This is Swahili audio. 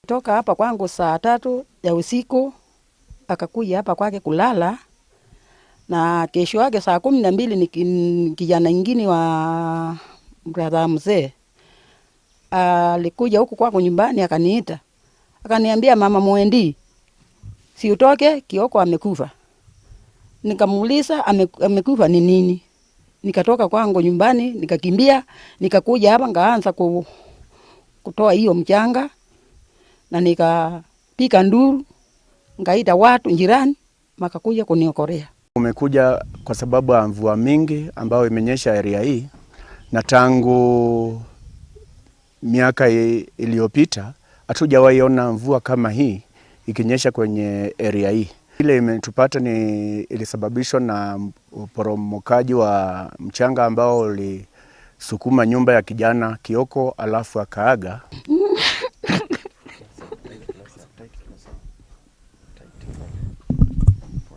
Toka hapa kwangu saa 3 ya usiku, akakuja hapa kwake kulala, na kesho yake saa 12 ni kijana mwingine wa brother mzee alikuja huku kwangu nyumbani, akaniita akaniambia, mama Mwendi, si utoke, Kioko amekufa. Nikamuuliza amekufa ni nini? Nikatoka kwangu nyumbani, nikakimbia, nikakuja hapa, ngaanza kutoa hiyo mchanga, na nikapika nduru, ngaita watu jirani, makakuja kuniokorea. Umekuja kwa sababu ya mvua mingi ambayo imenyesha area hii, na tangu miaka iliyopita hatujawahi ona mvua kama hii ikinyesha kwenye area hii. Ile imetupata ilisababishwa na uporomokaji wa mchanga ambao ulisukuma nyumba ya kijana Kioko alafu akaaga.